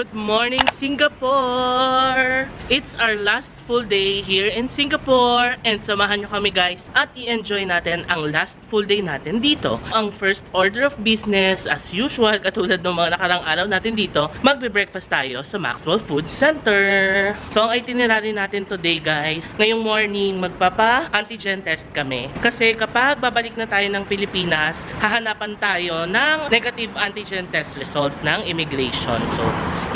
Good morning, Singapore! It's our last full day here in Singapore and samahan nyo kami guys at i-enjoy natin ang last full day natin dito. Ang first order of business as usual, katulad ng mga nakarang araw natin dito, magbe-breakfast tayo sa Maxwell Food Center. So ang itinerary natin today guys, ngayong morning magpapa-antigen test kami. Kasi kapag babalik na tayo ng Pilipinas, hahanapan tayo ng negative antigen test result ng immigration. So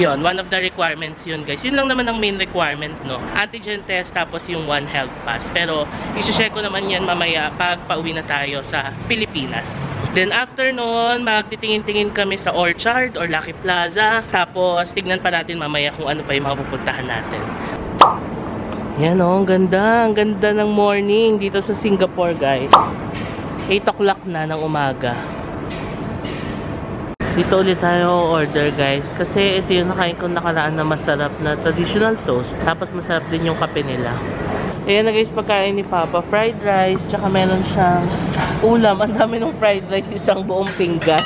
yun, one of the requirements yun guys. Yun lang naman ang main requirement, no? Antigen test tapos yung One Health Pass. Pero isi-check ko naman yan mamaya pag pauwi na tayo sa Pilipinas. Then after nun, magtitingin-tingin kami sa Orchard or Lucky Plaza. Tapos tignan pa natin mamaya kung ano pa yung mapupuntahan natin. Yan o, ang ganda. Ang ganda ng morning dito sa Singapore guys. 8 o'clock na ng umaga. Dito ulit tayo order guys. Kasi ito yung nakain ko nakaraan na masarap na traditional toast. Tapos masarap din yung kape nila. Ayan na guys, pagkain ni Papa. Fried rice. Tsaka meron siyang ulam. Ang dami ng fried rice. Isang buong pinggan.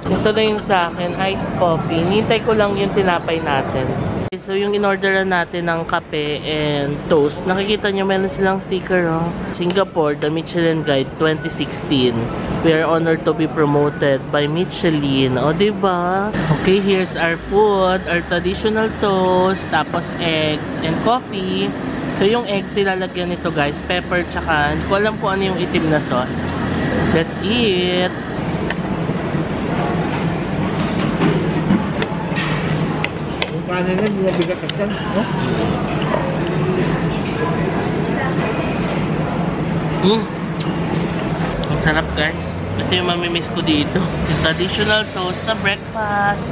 Ito na yung sa akin. Iced coffee. Nintay ko lang yung tinapay natin. So yung in-orderan natin ng kape and toast. Nakikita nyo meron silang sticker oh. Singapore, the Michelin Guide 2016. We are honored to be promoted by Michelin. O diba? Okay, here's our food. Our traditional toast. Tapos eggs and coffee. So yung eggs ilalagyan nito guys. Pepper tsaka hindi ko alam kung ano yung itim na sauce. Let's eat! Paano na, hindi mabigat ka dyan, no? Ang sarap guys. Ito yung mamimiss ko dito. Yung traditional toast na breakfast.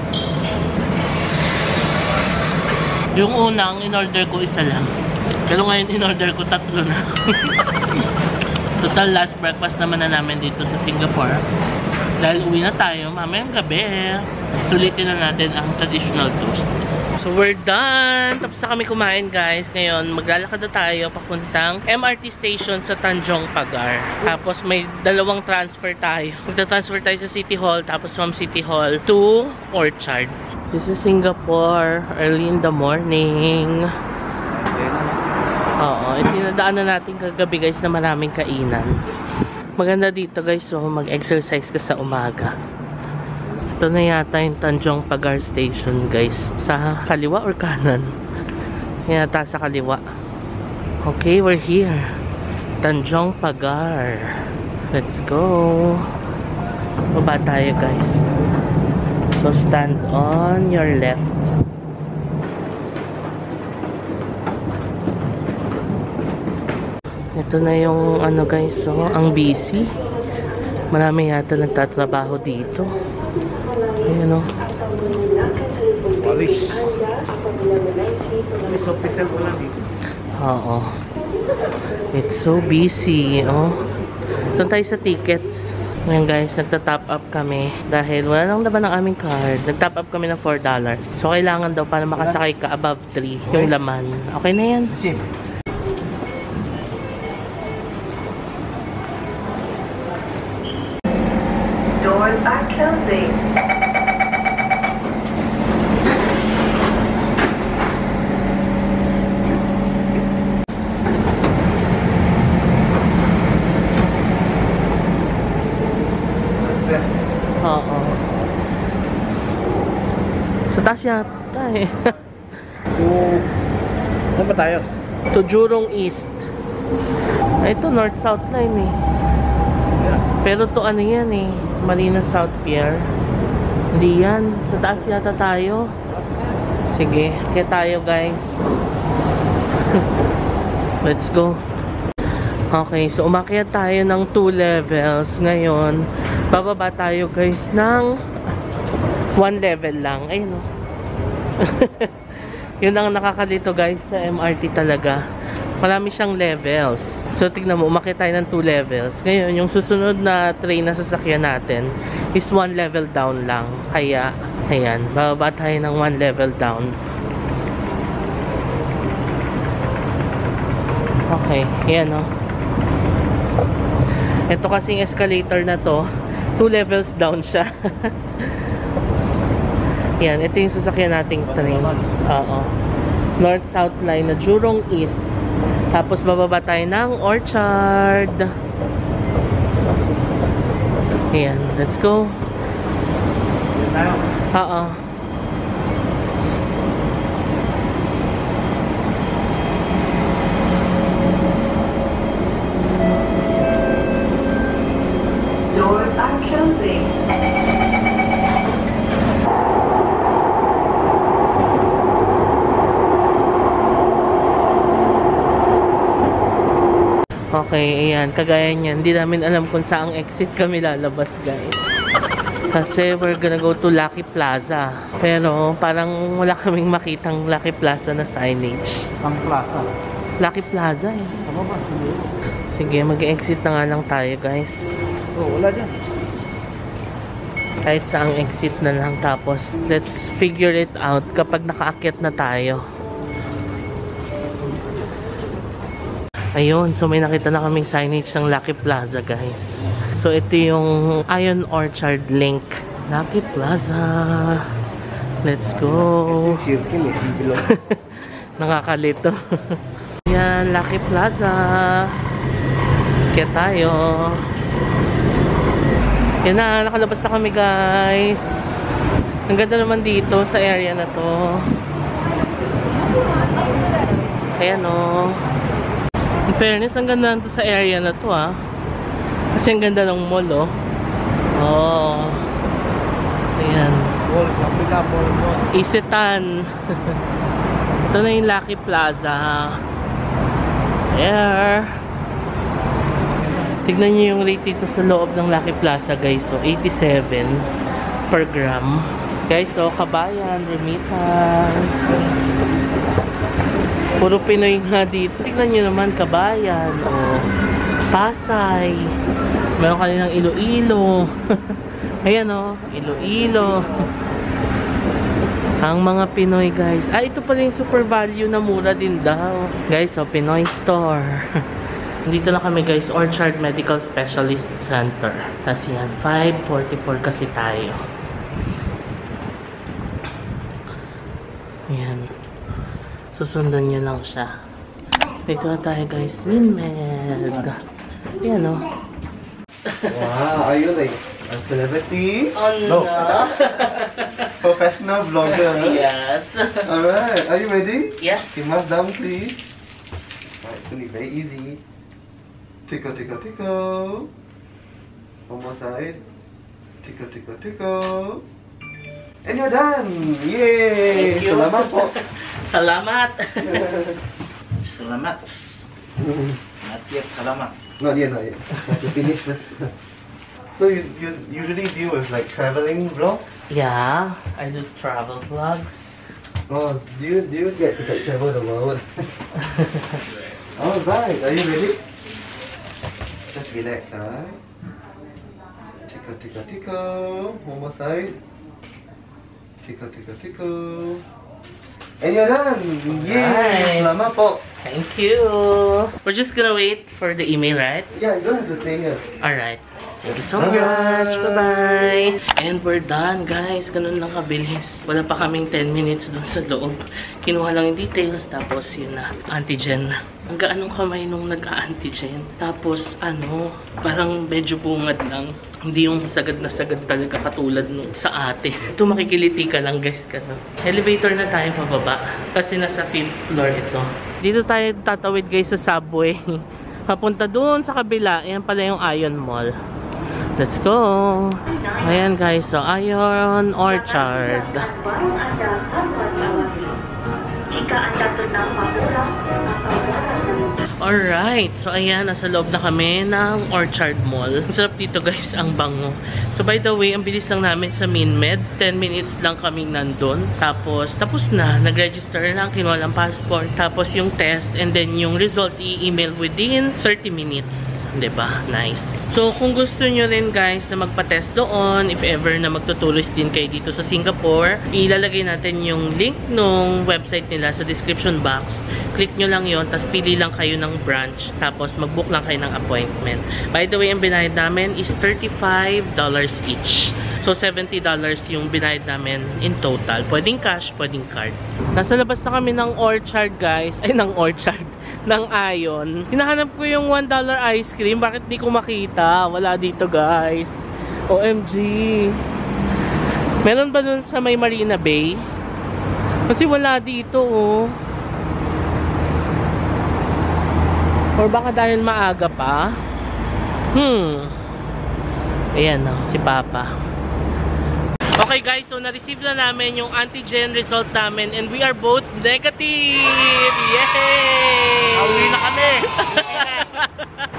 Yung unang in-order ko isa lang. Pero ngayon in-order ko 3 na. Total last breakfast naman na namin dito sa Singapore. Dahil uwi na tayo mamayang gabi. Sulitin na natin ang traditional toast. So we're done. Tapos na kami kumain guys. Ngayon maglalakad na tayo papuntang MRT station sa Tanjong Pagar. Tapos may 2 transfer tayo. Magta-transfer tayo sa City Hall. Tapos from City Hall to Orchard. This is Singapore. Early in the morning. Oo. Itinadaanan natin kagabi guys na maraming kainan. Maganda dito guys. So mag-exercise ka sa umaga. Ito na yata yung Tanjong Pagar Station guys. Sa kaliwa or kanan? Yata sa kaliwa. Okay, we're here. Tanjong Pagar. Let's go. Baba tayo guys. So stand on your left. Ito na yung ano guys. So, ang busy. Marami yata nagtatrabaho dito. Ayan o. Walis. Walis hospital ko lang dito. Oo. It's so busy. Oh. Doon tayo sa tickets. Ngayon guys, nagta-top up kami. Dahil wala lang laman ng aming card. Nag-top up kami ng $4. So kailangan daw para makasakay ka above 3 yung laman. Okay na yan. Doors are closing. Oo. Sa taas yata eh. Saan ba tayo? To Jurong East. Ito North-South line eh. Pero to ano yan eh. Marina South Pier. Hindi yan. Sa taas yata tayo. Sige. Kaya tayo guys. Let's go. Okay. So umakyat tayo ng 2 levels. Ngayon, bababa tayo guys ng 1 level lang. Ayun o. Yun ang nakakalito guys sa MRT talaga. Marami siyang levels. So, tignan mo, umakyat tayo ng 2 levels. Ngayon, yung susunod na train na sasakyan natin is 1 level down lang. Kaya, ayan, bababa tayo ng 1 level down. Okay, ayan o. Ito kasing escalator na to, 2 levels down siya. Yan, ito yung sasakyan nating train. Oo. North-South line na Jurong East. Tapos bababa tayo ng Orchard. Ayan, let's go. Oo. Doors are closing. Okay, ayan. Kagaya niyan. Hindi namin alam kung saang exit kami lalabas, guys. Kasi we're gonna go to Lucky Plaza. Pero parang wala kaming makitang Lucky Plaza na signage. Ang plaza. Lucky Plaza eh. Ano ba? Sige, mag-exit na nga lang tayo, guys. Oh, wala dyan. Kahit saang exit na lang. Tapos, let's figure it out kapag nakaakyat na tayo. Ayun, so may nakita na kaming signage ng Lucky Plaza, guys. So ito yung Ion Orchard link. Lucky Plaza. Let's go. Nakakalito. Yan, Lucky Plaza. Kaya tayo. Yan na, nakalabas na kami, guys. Ang ganda naman dito sa area na to. Ayan o. In fairness, ang ganda nito sa area na to ah. Kasi ang ganda ng mall oh. Oh. Ayan. Mall, sabi na, mall. Isetan. Ito na yung Lucky Plaza. There. Tignan nyo yung rate dito sa loob ng Lucky Plaza, guys. So, 87 per gram. Guys, so, kabayan, remittance. Puro Pinoy nga dito. Tignan nyo naman, kabayan. O, Pasay. Meron kanilang Iloilo. Ayan o, Iloilo. Ang mga Pinoy, guys. Ah, ito pala yung super value na mura din daw. Guys, so, Pinoy store. Dito na kami, guys. Orchard Medical Specialist Center. Tapos yan, 544 kasi tayo. Ayan. Susundan nyo lang siya. Dito na tayo, guys. MinMed. Yan o. Wow, are you like a celebrity? Oh no. Professional vlogger? Yes. Alright, are you ready? Yes. Keep us down, please. Alright, it's gonna be very easy. Tickle, tickle, tickle. One more side. Tickle, tickle, tickle. And you're done! Yay! Thank you. Salamat po. Salamat. Salamat. Not yet, salamat. Not yet, not yet. Have to finish first. So you usually deal with like traveling vlogs? Yeah, I do travel vlogs. Oh, do you get to like, travel the world? Alright, are you ready? Just relax, alright? Tickle, tickle, tickle. One more side. Tickle, tickle, tickle. And you're done! Yay! Salamat po! Thank you. We're just gonna wait for the email, right? Yeah, you don't have to stay here. Alright. Thank you so Bye-bye. much. Bye-bye. And we're done, guys. Ganun lang kabilis. Wala pa kaming 10 minutes dun sa loob. Kinuha lang yung details. Tapos yun na. Antigen. Ang gaanong kamay nung nag-antigen. Tapos ano, parang medyo bungad lang. Hindi yung sagad na sagad talaga katulad nung sa ate. Ito makikiliti ka lang, guys. Elevator na tayo pababa. Kasi nasa 5th floor ito. Dito tayo tatawid, guys, sa subway. Papunta doon sa kabila. Ayan pala yung Ion Mall. Let's go! Ayan, guys. So, Ion Orchard. Alright. So, ayan. Nasa loob na kami ng Orchard Mall. Ang sarap dito, guys. Ang bango. So, by the way, ang bilis lang namin sa MinMed. 10 minutes lang kaming nandun. Tapos na. Nag-register lang. Kinuha lang passport. Tapos yung test. And then yung result i-email within 30 minutes. Diba? Nice. So, kung gusto nyo rin, guys, na magpa-test doon, if ever na magtutuloy din kayo dito sa Singapore, ilalagay natin yung link nung website nila sa description box. Click nyo lang yon, tapos pili lang kayo ng branch, tapos mag-book lang kayo ng appointment. By the way, ang binayad namin is $35 each. So, $70 yung binayad namin in total. Pwedeng cash, pwedeng card. Nasa labas na kami ng Orchard, guys. Ay, ng Orchard. Ng Ion. Hinahanap ko yung $1 ice cream. Bakit di ko makita? Wala dito, guys. OMG. Meron ba dun sa may Marina Bay? Kasi wala dito, oh. Or baka dahil maaga pa? Ayan, oh, si Papa. Okay guys, so na-receive na namin yung antigen result namin and we are both negative! Yay! Pauwi na kami!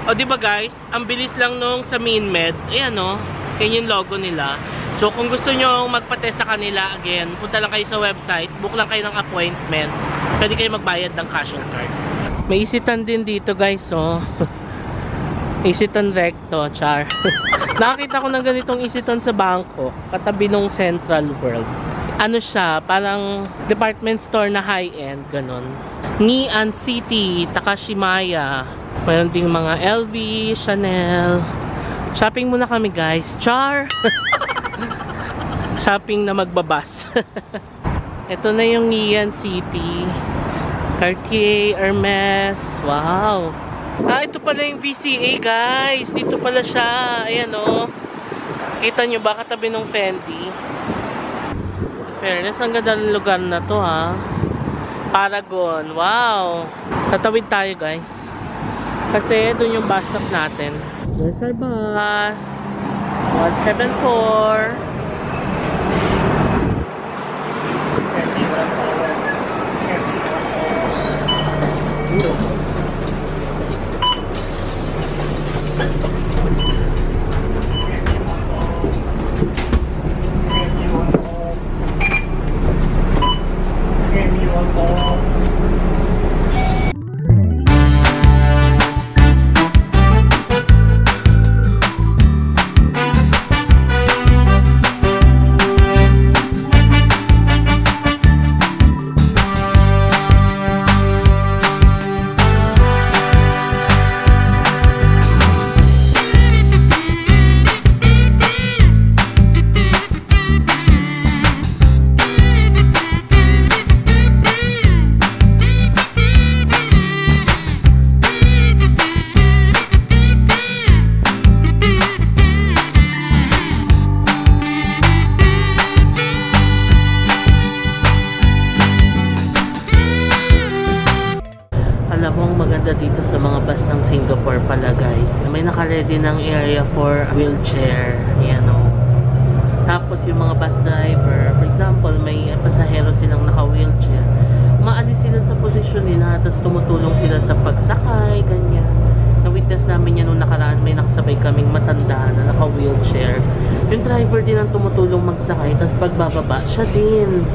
O diba guys, ang bilis lang nung sa MinMed. Ayan o, yan yung logo nila. So kung gusto nyo magpa-test sa kanila, again, punta lang kayo sa website, book lang kayo ng appointment. Pwede kayo magbayad ng cash or card. May isitan din dito guys, oh. Isitan recto, char. Nakakita ko ng ganitong isitan sa bangko, katabi ng Central World. Ano siya, parang department store na high-end, ganon. Ngee City, Takashimaya. Mayroon ding mga LV, Chanel. Shopping muna kami guys, char! Shopping na magbabas. Ito na yung Ngee City. Cartier, Hermes, wow! Ah, ito pala yung VCA guys. Dito pala siya. Ayan o. Kita nyo ba katabi ng Fendi? Fairness, ang ganda ng lugar na to ha. Paragon. Wow. Tatawid tayo guys. Kasi doon yung bus stop natin. There's our bus. 174. Dito sa mga bus ng Singapore pala guys, may naka-ready ng area for wheelchair. Yan o. Tapos yung mga bus driver, for example, may pasahero silang naka-wheelchair, maalis sila sa posisyon nila, tapos tumutulong sila sa pagsakay, ganyan. Na-witness namin yan nung nakaraan, may nakasabay kaming matanda na naka-wheelchair. Yung driver din ang tumutulong magsakay, tapos pagbababa, siya din.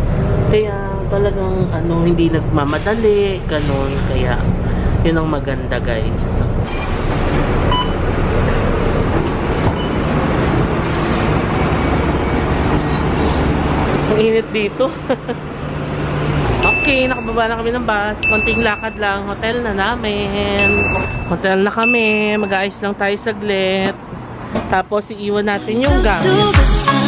Kaya talagang hindi nagmamadali, ganun. Kaya yun ang maganda guys. Ang init dito. Okay, nakababa na kami ng bus. Konting lakad lang. Hotel na namin. Hotel na kami. Mag-aayos lang tayo saglit. Tapos iiwan natin yung gamit.